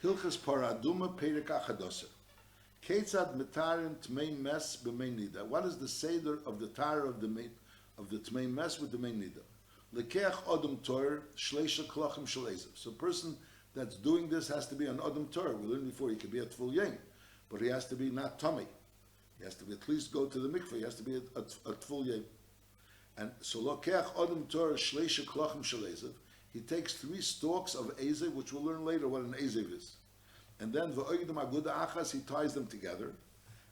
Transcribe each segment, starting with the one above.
Hilchas para Adumah Perek Achadoseh. Ketzad metarin tmei mes b'mei nida. What is the seder of the tar of the tmei mes with the mei nida? Lekeach odom tor shleisha klochim shel ezev. So a person that's doing this has to be an odom tor. We learned before he could be at full yom, but he has to be not tummy. He has to be at least go to the mikveh. He has to be at full yom. And so lekeach odom tor shleisha klochim shel ezev. He takes 3 stalks of ezev, which we'll learn later what an ezev is. And then v'oigdem aguda achas, he ties them together.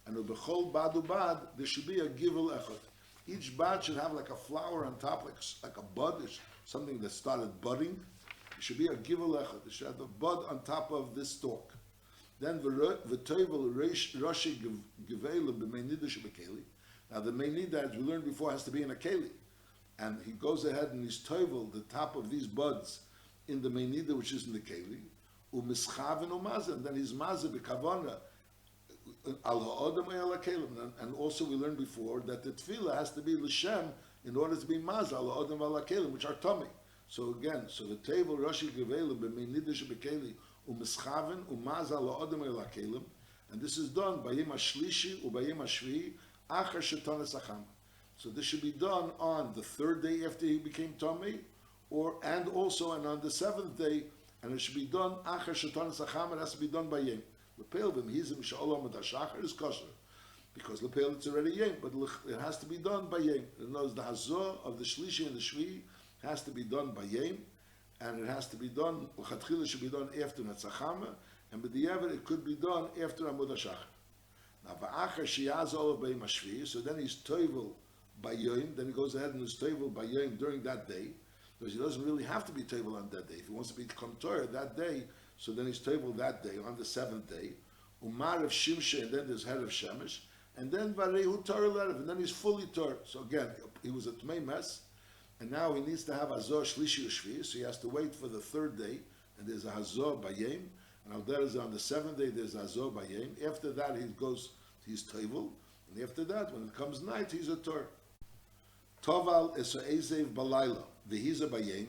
And b'chol badu bad, there should be a givul echad. Each bad should have like a flower on top, like a bud, something that started budding. It should be a givul echad. It should have a bud on top of this stalk. Then v'toivel rashi givela b'meinida shebekeli. Now the meinida, as we learned before, has to be in a keli. And he goes ahead and he's toivel the top of these buds in the meinida, which is in the keli. Umischav and umazah, and then he's mazah b'kavana al ha'odam al ha'kelim. And also we learned before that the tefillah has to be l'shem in order to be mazah al ha'odam al ha'kelim, which are tummy. So again, so the table Rashi Gevela b'meinidish b'keli umischaven umazah al ha'odam al ha'kelim, and this is done by yom hashlishi u'bayim hashvi'i achar shetonas acham. So this should be done on the 3rd day after he became tummy, and also on the 7th day. And it should be done achar shetonas acham. It has to be done by yom. Lepel v'mhizim sha'olam adashachar is kosher, because lepel it's already yom, but it has to be done by yom. In other words, the hazor of the shlishi and the shvi has to be done by yom, and it has to be done. L'chatchila should be done after netzachama, and b'diavad it could be done after amud hashachar. Now v'achar sheyaz olav b'yom hashvi, so then he's toivel by yom. Then he goes ahead and is toivel by yom during that day. Because he doesn't really have to be table on that day. If he wants to be Torah that day, so then he's table that day, on the 7th day. Umar of Shimshe, and then there's head of Shemesh. And then Varehu Torah Lerev, and then he's fully Torah. So again, he was a Tmei Mes, and now he needs to have Hazor Shlishi Ushvi, so he has to wait for the 3rd day, and there's a Hazor Bayim, and on the 7th day there's a Hazor Bayim. After that he's table, and after that, when it comes night, he's a Torah. Toval is a Ezev Balayla. V'hiza bayim,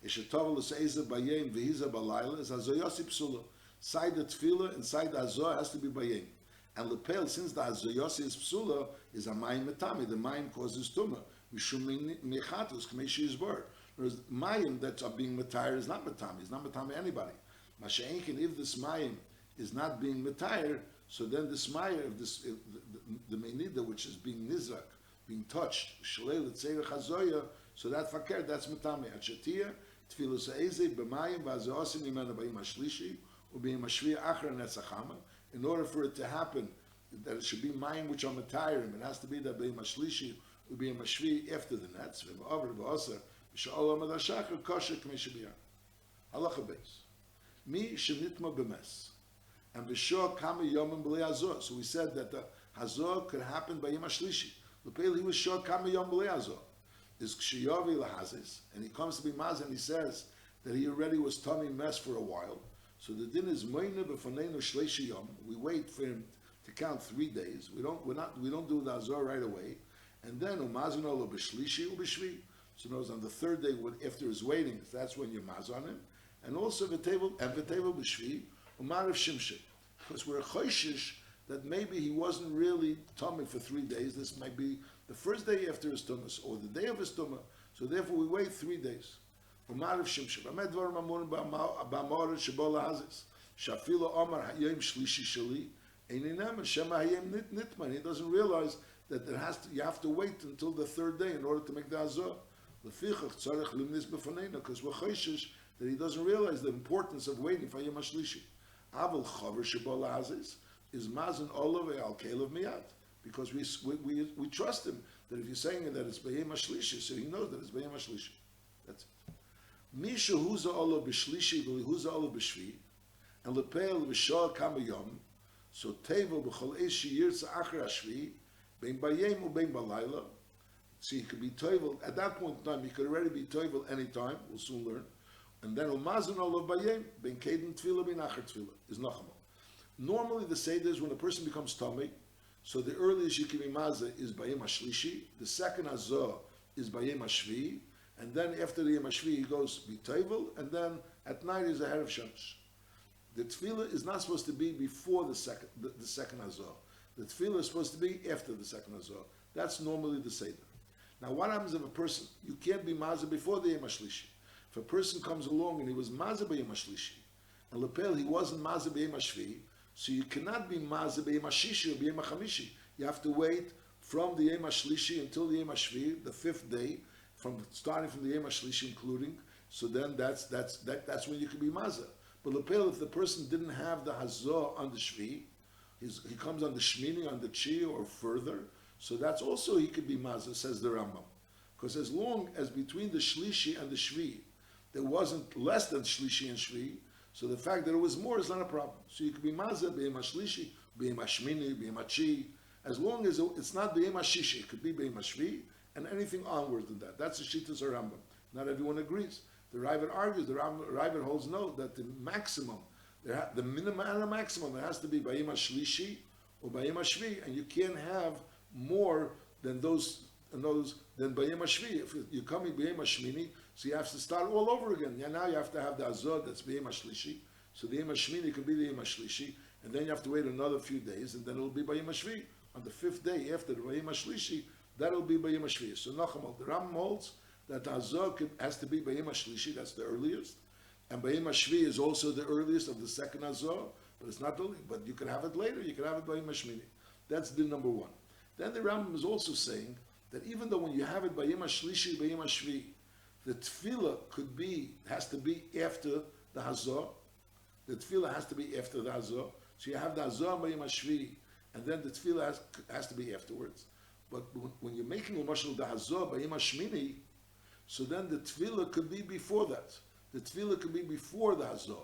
ishatovel is ezer bayim, v'hiza balayla, is hazoyasi psula. Side the tefillah and side the hazor has to be bayim. And lepel, since the hazoyasi is psula, is a mayim metami, the mayim causes tumah. Mishum mechatus, k'meishi is bar. Whereas mayim that are being matayr is not metami, it's not metami anybody. Masha'enkin, if this mayim is not being matayr, so then this mayim, if the meinida, which is being nizrak, being touched, shalei l'tzeirach hazoya, so that fakir, that's metame. At Shatia, tefilus ha'ezeh b'mayim v'azosim imena b'yim hashlishi u'b'yim hashvi achar netzachama. In order for it to happen, that it should be mayim which are matayirim. It has to be that b'yim hashlishi u'b'yim hashvi after the nets. V'ma'avar v'oser v'sha'olam adashachar kosher k'mei shebiyah. Halacha beis. Mi shenitma b'mes. And v'shor kama yomim b'lei hazor. So we said that the hazor could happen b'yim hashlishi. L'peil he was shor kama yom b'lei hazor. Is kshiyavi lahazis, and he comes to be maz, and he says that he already was tummy mess for a while. So the din is moina b'fanenu shleishi yom. We wait for him to count 3 days. We don't do the azor right away, and then umazino lo b'shlishi u'b'shvi. So knows on the 3rd day, after his waiting, that's when you maz on him, and also v'tevel b'shvi umarav shimshit, because we're choishish that maybe he wasn't really tummy for 3 days. This might be the 1st day after his tumas, or the day of his tumah. So therefore we wait 3 days. Umar of Shimshon. Amed dvar mamun ba'amor shebo lahazis. Shafilo Omar hayom shlishi sheli. Eininem Shema hayom nitman. He doesn't realize that you have to wait until the 3rd day in order to make the azor. Lefichach tzarech limnis b'fanena, because we're choishish that he doesn't realize the importance of waiting for Yom HaShlishi. Aval chaver shebo lahazis is mazan olav al kelev miyad. Because we trust him that if you're saying that it's B'yem HaShlishi, so he knows that it's B'yem HaShlishi. That's it. Misha huza olav b'shlishi v'huza olav b'shvi, and lepeil v'shor kama yom, so tevel b'chol eshi yirtza achar hashvi, bein b'yem u bein b'layla. So he could be tevel, at that point in time, he could already be tevel any time, we'll soon learn. And then umazon olav b'yem, bein keden tefillah, bein achar tefillah, is nachama. Normally the seder is when a person becomes tamei. So the earliest you can be mazah is Bayim HaShlishi, the second Azor is Bayim HaShvi, and then after the Yom HaShvi he goes B'Tovel, and then at night is a Erev Shemesh. the tefillah is not supposed to be before the second Hazor. The tefillah is supposed to be after the second Hazor. That's normally the Seder. Now, what happens if a person, you can't be Mazah before the Yom HaShlishi. If a person comes along and he was Mazah by Yom HaShlishi, and Lepel, he wasn't Mazah by Yom HaShvi, so you cannot be Mazah by Yom HaShishi or by Yom HaChamishi. You have to wait from the Yom HaShlishi until the Yom HaShvi, the 5th day, starting from the Yom HaShlishi including, so then that's when you can be Mazah. But Lepel, if the person didn't have the Hazor on the Shvi, he comes on the Shmini, on the Chi, or further, so that's also he could be Mazah, says the Rambam. Because as long as between the Shlishi and the Shvi, there wasn't less than Shlishi and Shvi, so the fact that it was more is not a problem. So you could be Mazah, B'yem HaShlishi, B'yem HaShmini, B'yem HaChi, as long as it's not B'yem HaShishi, it could be B'yem HaShvi, and anything onward than that. That's the Shittas of Rambam. Not everyone agrees. The Ravid argues, the Ravid holds no, that the maximum, the minimum and the maximum, it has to be B'yem HaShlishi or B'yem HaShvi, and you can't have more than those than B'yem HaShvi. If you're coming B'yem HaShmini, so you have to start all over again. Yeah, now you have to have the Azod that's B'yem HaShlishi. So the Yom HaShmini could be the Yom HaShlishi, and then you have to wait another few days, and then it'll be B'yem HaShvi. On the 5th day after the B'yem HaShlishi, that'll be B'yem HaShvi. So Nachamol, the Ram holds that the Azod has to be B'yem HaShlishi, that's the earliest, and B'yem HaShvi is also the earliest of the second Azod, but it's not the only, but you can have it later, you can have it B'yem HaShmini. That's the number one. Then the Rambam is also saying that even though when you have it by Yom HaShlishi, by Yom HaShvi, the tefillah has to be after the Hazor. The tefillah has to be after the Hazor. So you have the Hazor by Yom HaShvi, and then the tefillah has to be afterwards. But when you're making a mashal the Hazor by Yom HaShmini, so then the tefillah could be before that. The tefillah could be before the Hazor.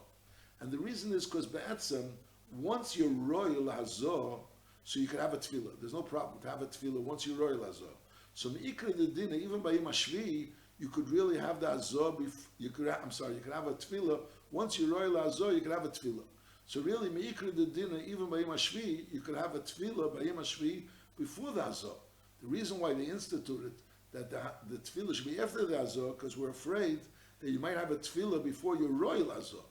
And the reason is because Be'etzem, once you're royal Hazor, so you can have a tefillah. There's no problem to have a tefillah once you're royal Hazor. So Me'ikra the Dina, even by Yom HaShvi, you could really have the Hazor, you could have a tefillah. Once you're royal Hazor, you could have a tefillah. So really, Me'ikra the Dina, even by Yom HaShvi, you could have a tefillah by Yom HaShvi before the Hazor. The reason why they instituted that the tefillah should be after the Hazor, because we're afraid that you might have a tefillah before you're royal Hazor.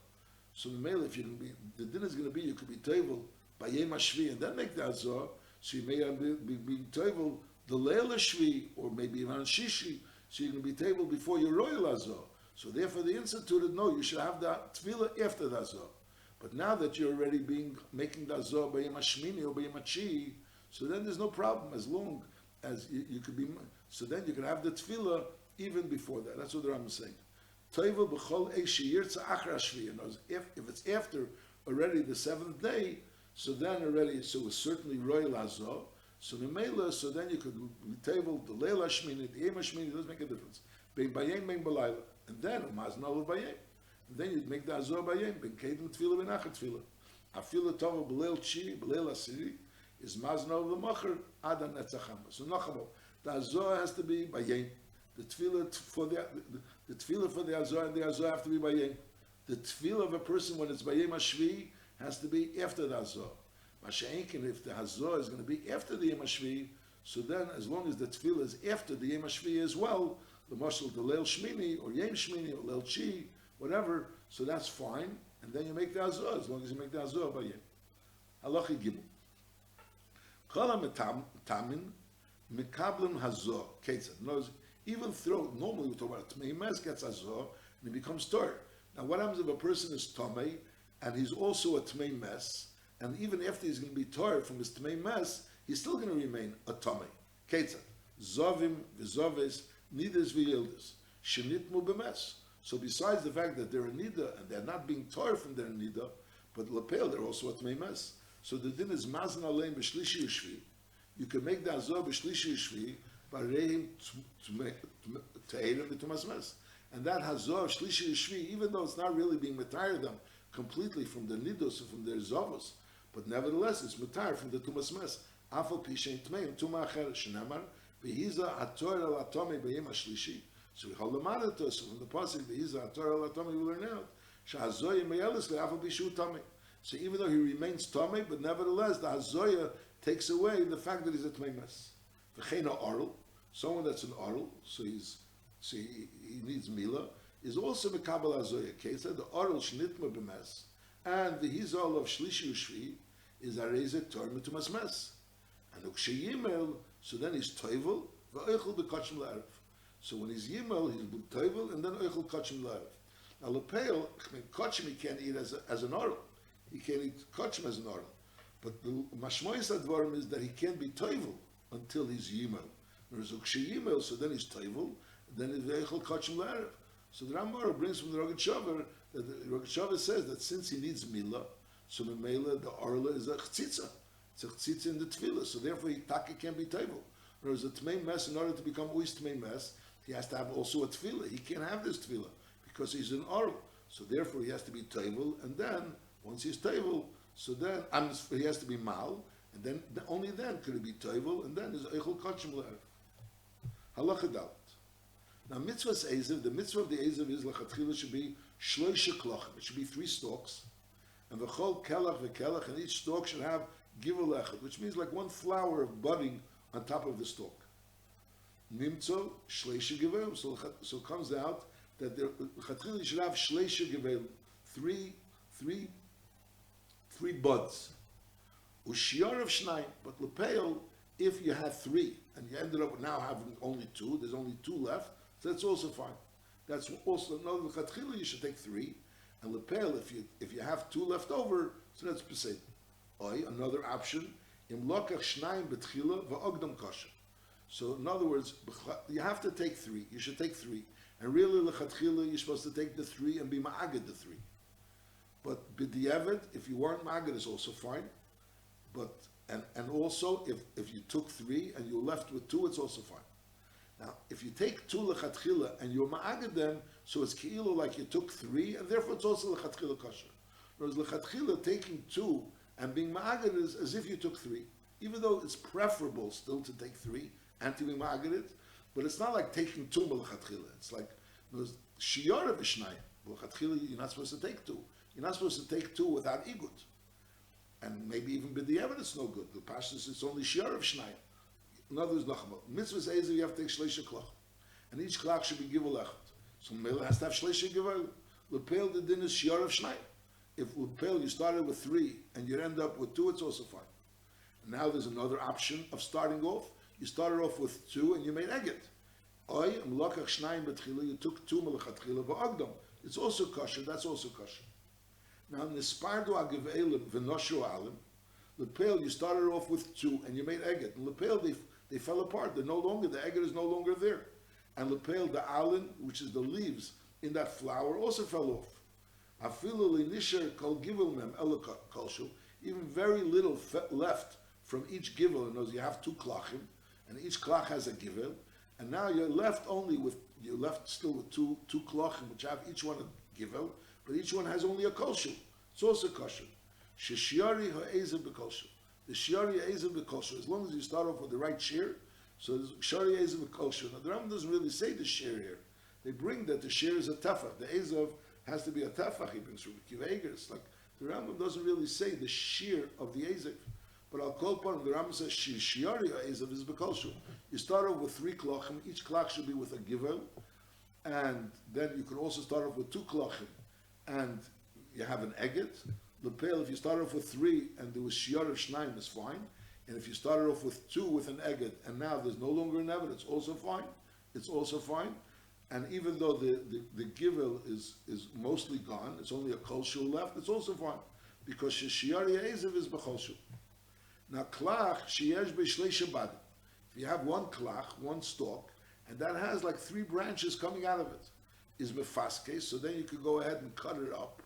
So the male, if you can be, the dinner is going to be, you could be table by Yom HaShvi and then make the Hazor, so you may be table the Leil HaShvi, or maybe even on Shishi, so you can be table before your royal Hazor. So therefore they instituted, no, you should have the tefillah after the Hazor. But now that you're already making the Hazor by Yom HaShmini or by Yom HaChi, so then there's no problem, as long as you could be, so then you can have the tefillah even before that. That's what the Rambam is saying. Toiva b'chol eishi yirtza achra shvi. If it's after already the 7th day, so then already, so it's certainly royal Hazor. So Memela, so then you could table the Leil HaShmini, the Yom HaShmini, it doesn't make a difference. Bein Bayem, bein Balayla. And then, Maznol Bayem. And then you'd make the Hazor Bayem, bein Kedem Tfilah, bein Achat Tfilah. Afila Tova B'leil Chi, B'leil Asiri, is Maznol L'Mocher, Adam Netzachama. So Nachamo, the Hazor has to be Bayem. The Tfilah for the Tfilah for the Hazor and the Hazor have to be Bayem. The Tfilah of a person when it's Bayem HaShvi has to be after the Hazor. Masha'inkin, if the Hazor is going to be after the Yom HaShvi, so then as long as the tefillah is after the Yom HaShvi as well, the mashal, the Leil Shmini, or Yom Shmini, or Leil Chi, whatever, so that's fine, and then you make the Hazor, as long as you make the Hazor by Yom. Halachi Gimel. Kala metamin, mikablim Hazor, Ketzad. Even though, normally we talk about Tmei Mes gets Hazor, and it becomes Torah. Now what happens if a person is Tomei, and he's also a Tmei Mes, and even after he's going to be Torah from his Tmei Mes, he's still going to remain a Tomei. Ketzad. Zovim, Vizoves, Nidas v'Yildas. Shenitmu b'mes. So besides the fact that they're a Nida, and they're not being Torah from their Nida, but Lepel, they're also a Tmei Mes. So the din is Mazan Aleim b'Shlishi Yishvi. You can make the Hazor b'Shlishi Yishvi, Bareim Te'erim v'Tumas Mes. And that Hazor, Shlishi Yishvi, even though it's not really being Matayr them completely from the Nidos or from their Zovos, but nevertheless, it's mutar from the Tumas Mes. Afal Pishain Tmeim, Tuma Acher, Shenamar, Behiza Ator El Atomi B'Yem HaShlishi. So we hold the Maratos, so from the Pasuk, Behiza Ator El Atomi, we learn out. Shahazoya Meyelis Le'afal Pishu Tomi. So even though he remains Tomi, but nevertheless, the Hazoya takes away the fact that he's a Tmei Mes. V'cheina Oral, someone that's an Oral, so he needs Mila, is also Mekabel Hazoya. Okay, so the Oral Shnitma B'Mes, And the hizol of Shlishi Ushvi is Arezek Torah to Masmes. And Uksheyimel, so then he's Toivel, V'oichel B'kachim L'Erev. So when he's Yimel, he's Toivel, and then Oichel Kachim L'Erev. Now Lepeil, Kachim he can't eat as an oral. He can't eat Kachim as an oral. But the Mashmois Advarim is that he can't be Toivel until he's Yimel. Whereas Uksheyimel, so then he's Toivel, then he's Oichel Kachim L'Erev. So the Ramar brings from the Rogat Shavar that the Rogat Shavar says that since he needs Milah, so the Mela, the Orla is a Chtzitza. It's a Chtzitza in the Tefillah, so therefore Taka can't be Toivel. Whereas a Tmei Mes, in order to become Uis Tmei Mes, he has to have also a Tefillah. He can't have this Tefillah because he's an Orla. So therefore he has to be Toivel, and then, once he's Toivel, so then he has to be Mal, and then only then could he be Toivel, and then is Eichel Kachim L'Erev. Halacha Dalet. Now, mitzvah's Ezev, the mitzvah of the Ezev is Lachatchila should be Shloisha Klochim. It should be 3 stalks. And V'chol Kelach V'kelach, and each stalk should have Givul Echad, which means like one flower of budding on top of the stalk. Nimtzo Shleisha Givul. So it comes out that the Lachatchila should have Shleisha Givul, three buds. Ushiar of Shnayim, but Lepeil, if you had 3, and you ended up now having only 2, there's only 2 left, so that's also fine. That's also another L'chatchila, you should take 3, and Lepel, if you have 2 left over, so that's Pesed. Another option, Im Lokach Shnayim Betchila V'ogdam Kosher. So in other words, you have to take 3, you should take 3, and really L'chatchila, you're supposed to take the 3 and be Ma'agad the 3. But B'diavad, if you weren't Ma'agad, is also fine, but and also, if you took 3 and you're left with 2, it's also fine. Now, if you take 2 lechatchila and you're ma'agad them, so it's ki'ilu like you took 3, and therefore it's also lechatchila kosher. Whereas lechatchila, taking 2 and being ma'agad is as if you took 3, even though it's preferable still to take 3 and to be ma'agad it, but it's not like taking 2 lechatchila. It's like shiyar of ishnai. Lechatchila, you're not supposed to take 2. You're not supposed to take 2 without igut. And maybe even b'diavad it's no good. The pashtus it's only shiur of shnayim. In other words, mitzvahs ezer you have to take shleisha klach, and each klach should be givul echad. So mela has to have shleisha givul. Lepel the din is shiur of shnayim. If lepel you started with 3 and you end up with 2, it's also fine. And now there's another option of starting off. You started off with 2 and you made eget. Oy mlokach shnayim betchila. You took 2 melachatchila v'agdam. It's also kosher. That's also kosher. Now, Nispardu Agivelim Venoshu Alim, Lepel, you started off with 2 and you made Eget. And Lepel, they fell apart. They're no longer, the Eget is no longer there. And Lepel, the Alin, which is the leaves in that flower, also fell off. Afilu Linisher Kol Givil Mem Ela Kolshu, even very little left from each Givil. And you have 2 klachim, and each klach has a Givil. And now you're left still with two klachim, which have each one a Givil. But each one has only a kolshu. It's also kosher. Sheshiari ha'ezev b'kolshu. The shiari ha'ezev b'kolshu. As long as you start off with the right shear, so there's shiari ha'ezev b'kolshu. Now the Rambam doesn't really say the shear here. They bring that the shear is a tefach. The ezev has to be a tefach. He brings from Kiva Eger. It's like the Rambam doesn't really say the shear of the ezev. But I'll call upon him. The Rambam says shiari ha'ezev is b'kolshu. You start off with 3 klachim. Each klach should be with a givel, and then you can also start off with 2 klachim. And you have an eget. Lepel, if you start off with 3 and there was shiur of shnayim, is fine. And if you started off with 2 with an eget and now there's no longer an eget, it's also fine. It's also fine. And even though the givil is mostly gone, it's only a kol shul left, it's also fine. Because shiur ye'ezev is b'chol shul. Now klach sheyesh b'shleisha badim. If you have 1 klach, 1 stalk, and that has like 3 branches coming out of it, is mefaske, so then you could go ahead and cut it up.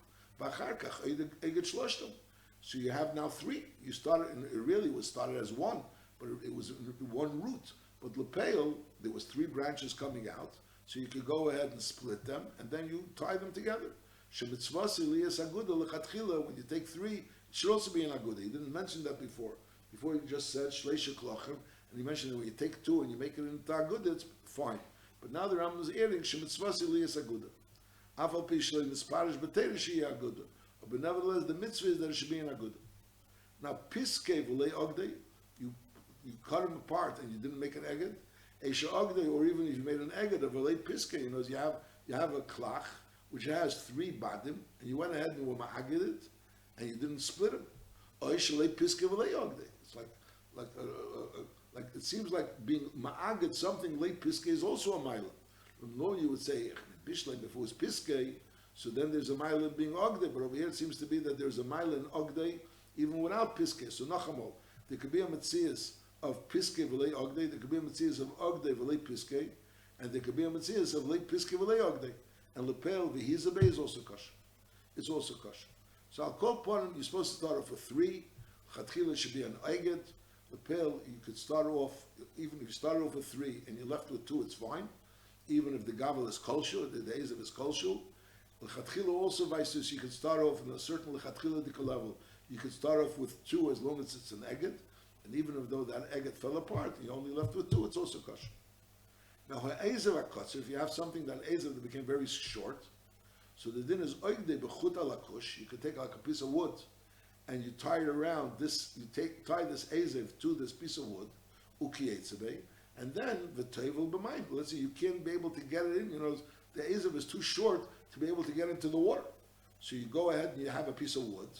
So you have now 3. You started, and it really was started as 1, but it was 1 root. But lepel, there was 3 branches coming out, so you could go ahead and split them, and then you tie them together. When you take 3, it should also be an aguda. He didn't mention that before. Before he just said shleisha klachim, and he mentioned that when you take 2 and you make it into aguda, it's fine. But now the Rambam is adding shemitzvasi liyas aguda. Afal pishlei nisparish b'teirish shi aguda. But nevertheless, the mitzvah is that it should be an aguda. Now piskei v'lei ogdei, you cut them apart and you didn't make an eged. Eisha ogdei, or even if you made an eged of v'lei piskei, you have a klach which has 3 badim, and you went ahead and were ma'agid it, and you didn't split them. It's like it seems like being ma'agid something late piske is also a mila. Normally you would say bishlem if it was piske, so then there's a mila being ogde. But over here it seems to be that there's a mila in ogde even without piske. So nachamol, there could be a metzias of piske v'lei ogde. There could be a metzias of ogde v'lei piske, and there could be a metzias of lei piske v'lei ogde. And lepel v'hizabe is also kosher. It's also kosher. So I'll call upon you're supposed to start off with 3. Chatchila should be an eged. Lepel, you could start off, even if you started off with 3 and you're left with 2, it's fine. Even if the gavel is kolshul, the days of is kolshul. Lechatchila also vice versa, you could start off in a certain lechatchila level. You could start off with 2 as long as it's an eged. And even though that eged fell apart, you're only left with 2, it's also kosher. Now, if you have something that that became very short, so the din is oigde bechut ala kush. You could take like a piece of wood, and you tie it around this. You tie this ezev to this piece of wood, ukiyetzabe, and then the tevel b'mayim. Let's say you can't be able to get it in. You know, the ezev is too short to be able to get into the water. So you go ahead and you have a piece of wood,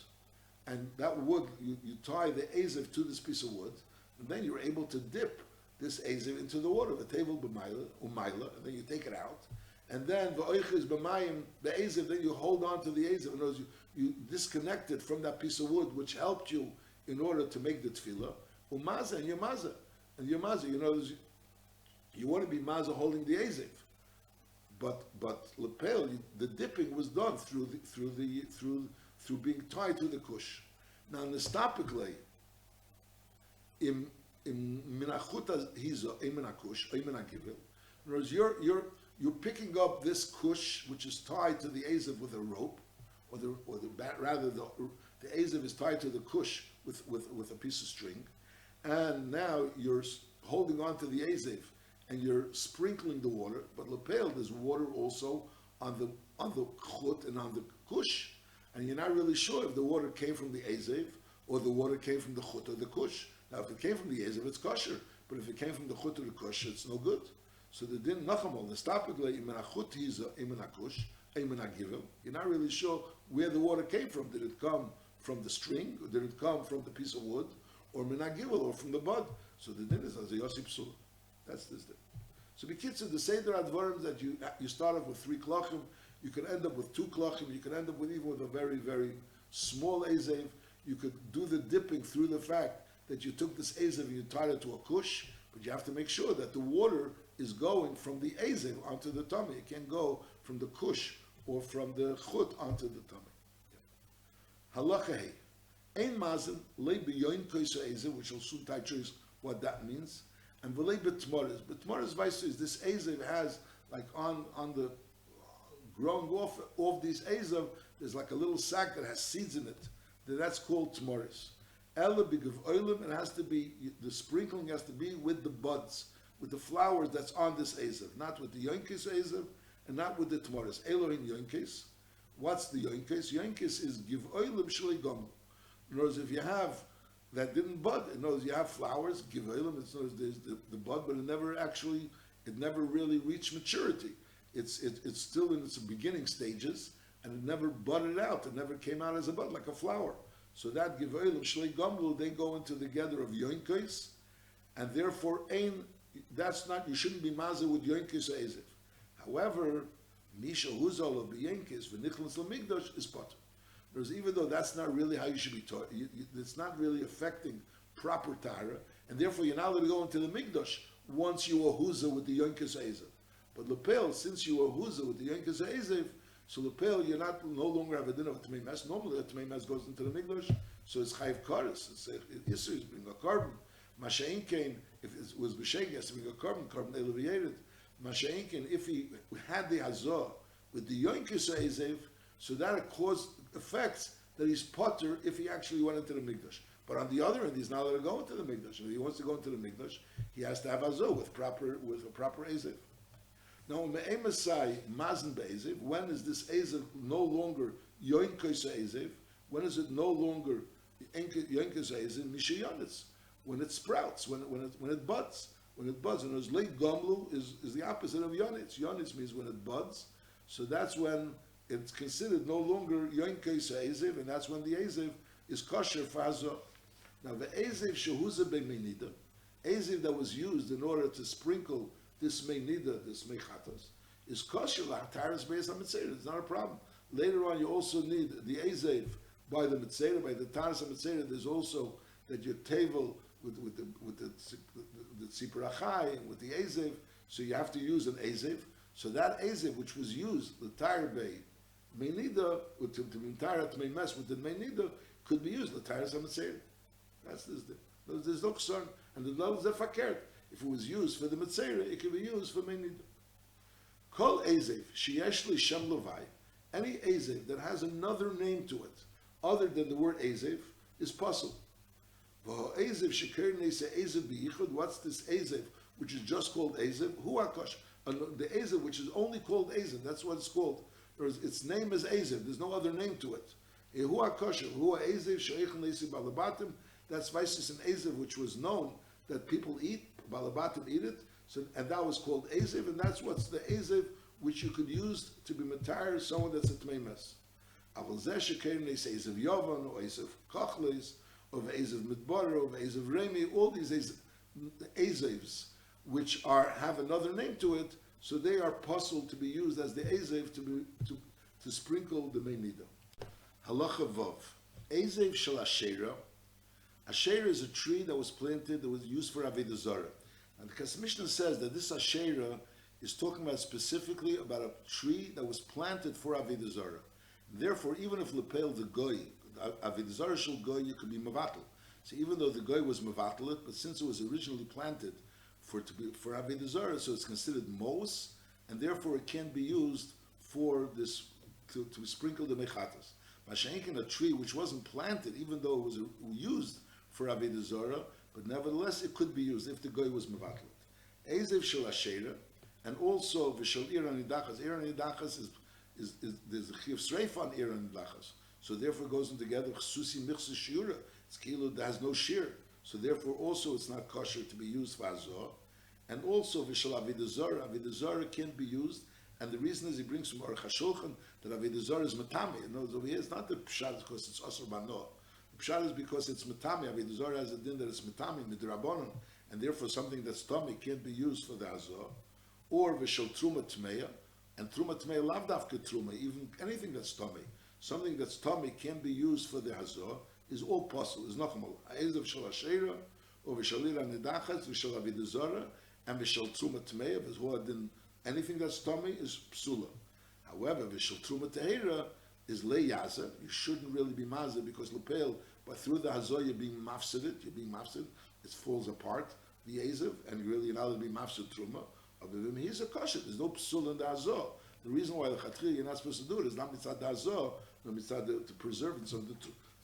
and that wood you tie the ezev to this piece of wood, and then you're able to dip this ezev into the water. The tevel b'mayla umayla, and then you take it out. And then the oiches b'mayim, the ezev, then you hold on to the ezev. In other words, you disconnect it from that piece of wood, which helped you in order to make the tefillah. Umaza and your maza, you know, you want to be maza holding the ezev, but lepel, the dipping was done through being tied to the kush. Now, nestapically, in minachuta hiza eminakush eminagivil. In other words, you're picking up this kush, which is tied to the ezev with a rope, the ezev is tied to the kush with a piece of string, and now you're holding on to the ezev and you're sprinkling the water. But lepel, there's water also on the chut and on the kush, and you're not really sure if the water came from the ezev or the water came from the chut or the kush. Now, if it came from the ezev, it's kosher, but if it came from the chut or the kush, it's no good. So the din nachamol nestapikle imenachut hiza imenakush imenagivim. You're not really sure where the water came from. Did it come from the string, or did it come from the piece of wood, or menagivil, or from the bud? So the din is as a yosip psula. That's this din. So b'kitzur, the seder advarim that you start off with 3 klachim, you can end up with 2 klachim, you can end up with even with a very very small ezev. You could do the dipping through the fact that you took this ezev and you tied it to a kush, but you have to make sure that the water is going from the ezev onto the tummy. It can't go from the kush or from the chut onto the tummy. Halacha hey, ein mazen lei beyoin koisa ezev, which will soon touch what that means, and v'lei betmoras. Betmoras vice is this ezev has like on the growing off these ezev, there's like a little sack that has seeds in it. That's called tmoras. Ela b'giv oilim, it has to be, the sprinkling has to be with the buds, with the flowers that's on this ezev, not with the yonkis ezev, and not with the tmoras. Elohim yonkis. What's the yonkis? Yonkis is give oilim shlei gomu. In other words, if you have that didn't bud, in other words, you have flowers, give oilim, it's there's the bud, but it never really reached maturity. It's still in its beginning stages, and it never budded out. It never came out as a bud, like a flower. So that give oilim shlei gomu, they go into the gather of yonkis, and therefore that's not, you shouldn't be mazeh with yonkis ezev. However, misha huzal of yonkis v'nichlas l'migdash is potter. Whereas even though that's not really how you should be taught, it's not really affecting proper tara, and therefore you're not allowed to go into the migdash once you are huza with the yonkis ezev. But lepel, since you are huza with the yonkis ezev, so lepel you're no longer have a din of a tmei mes. Normally a tmei mes goes into the migdash, so it's chayiv kares. It's isur is bring a carbon. Masha'in came, if it was b'sheg, he has to bring a carbon elevated. Masha'in came, if he had the hazah with the yonkis ezev, so that caused effects that he's potter if he actually went into the mikdash. But on the other hand, he's not allowed to go into the mikdash. If he wants to go into the mikdash, he has to have hazah with a proper ezev. Now, me'emasai mazn be'ezev, when is this ezev no longer yonkis ezev? When is it no longer yonkis ezev? Mishayonis. When it sprouts, when it buds. When it buds, and as late gomlu is the opposite of yonitz. Yonitz means when it buds. So that's when it's considered no longer yonkes ezev, and that's when the ezev is kosher for hazor. Now the ezev shehuza b'meinida, ezev that was used in order to sprinkle this meinida, this mechatos, is kosher la'ataris beis hamitzera. It's not a problem. Later on, you also need the ezev by the mitzera, by the taras hamitzera. There's also that your table with the tzipor achai and with the ezev, so you have to use an ezev. So that ezev which was used, the tire bay, meinida, to entire to mess with the meinida, could be used the taras hamitzera. That's this. There's no concern, and the levels are fakert. If it was used for the mitzera, it can be used for meinida. Kol ezev sheyesh li shem levai. Any ezev that has another name to it, other than the word ezev, is possible. What's this ezev which is just called ezev? Hu akash. The ezev which is only called ezev, that's what it's called. Its name is ezev. There's no other name to it. Hu akash. Hu ezev sheichem leisi balabatim. That's vices an ezev which was known that people eat. Balabatim eat it. So, and that was called ezev, and that's what's the ezev which you could use to be matar someone that's a tmei mes. Aval zeh shekerim they say ezev yovan or ezev kachlis or ezev midbar or ezev remi. All these ezevs which have another name to it, so they are possible to be used as the ezev to sprinkle the meinida. Halacha vav ezev shel ashera. Ashera is a tree that was planted that was used for avodah zarah. And the Mishnah says that this Asherah is talking about specifically about a tree that was planted for Avodah Zarah. Therefore, even if lepel the goy, Avodah Zarah shel goy, you could be mevatel. So even though the goy was mevatel it, but since it was originally planted for Avodah Zarah, so it's considered mos, and therefore it can't be used for this to sprinkle the mechatas. Mashenkin, a tree which wasn't planted, even though it was used for Avodah Zarah, but nevertheless, it could be used if the goy was mevatlet. Ezev shel ashera, and also v'shel iran nidachas. Iran nidachas is there's a chiv sreif on iran nidachas, so therefore it goes in together. Chsusi michsus shiura. It's kilo that has no shear, so therefore also it's not kosher to be used for azor. And also v'shel avodah zarah. Avodah zarah can't be used, and the reason is he brings from Aruch HaShulchan that avodah zarah is matami. In other words, over here it's not the pshat because it's asur bano. Pshat is because it's metami. Avodah zarah has a din that it's metami midrabanan, and therefore something that's tummy can't be used for the azor. Or v'shel truma tmeya, and truma tmeya lav dafka truma. Even anything that's tummy, something that's tummy can be used for the azor is all possible. Is nochmal ezev shel ashera or v'shel ira nidachas v'shel avodah zarah and v'shel truma tmeya. V'zho din anything that's tummy is psula. However, v'shel truma tehira is leyaza. You shouldn't really be mazah because lepel. But through the hazor, you're being mafsid. It falls apart, the ezev, and you're not to be mafsid truma. He's a kosher. There's no psul in the hazor. The reason why the chatchil you're not supposed to do it is not mitzad the hazor, but mitzad to preserve it,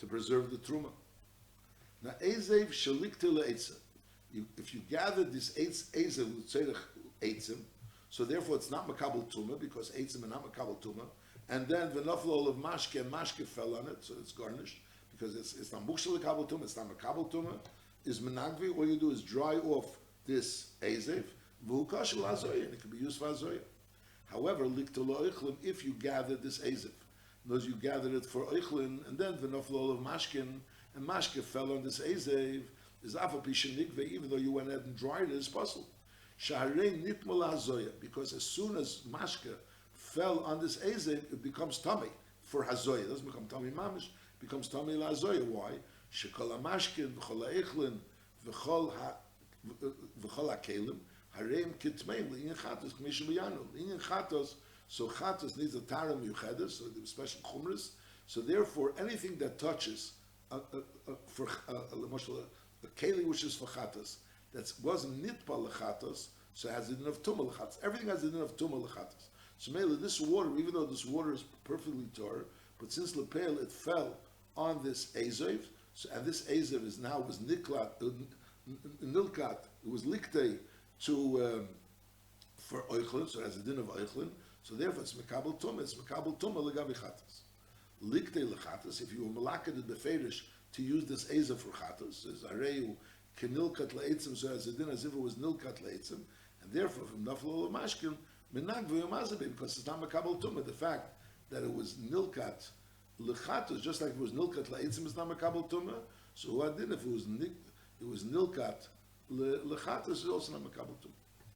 to preserve the truma. Now, ezev shalikte le'etzem. If you gather this ezev tzerich etzem, so therefore it's not makabel truma because etzem are not makabel truma, and then the naflo of mashke and mashke fell on it, so it's garnished. Because it's not muksha lekabel tumah, it's not makabel tumah, is menagvi. All you do is dry off this ezev, v'hukashel azoya, and it can be used for azoya. However, liktelo oichlin, if you gather this ezev, those you gathered it for oichlin, and then the naflol of mashkin, and mashke fell on this ezev, is afapishin nikve, even though you went ahead and dried it, it's possible. Shaharei nitmal azoya, because as soon as mashke fell on this ezev, it becomes tummy for hazoya. It doesn't become tummy mamish. Becomes Tommy Lazoya. Why? Shekol HaMashkin, V'chol HaEichlin, V'chol HaKelim, Hareim Kitmeim, L'inyan Chatos, K'mishim B'yanu. L'inyan Chatos, so Chatos needs a Tara Miyuchedes, so the special Chumras. So therefore, anything that touches, for a Keli which is for Chatos, that wasn't Nitpa L'Chatos, so it has a din of Tumah L'Chatos. Everything has a din of Tumah L'Chatos. So Mela, this water, even though this water is perfectly Torah, but since Lepel it fell on this ezev, so, and this ezev is now was nilkat, it was liktei to for oichlin, so it has a din of oichlin, so therefore it's mekabel tumah legavi chatas. Liktei lechatas, if you were malakad beferish to use this ezev for chatas, is areu kenilkat leetzim, so it has a din as if it was nilkat leetzim, and therefore from naflo mashkin menag v'yomazabe, because it's not mekabel tumah. The fact that it was nilkat lechatos, just like if it was nilkat la'itzim is not makabel tumah. So who adin if it was nilkat lechatos is also not makabel tumah.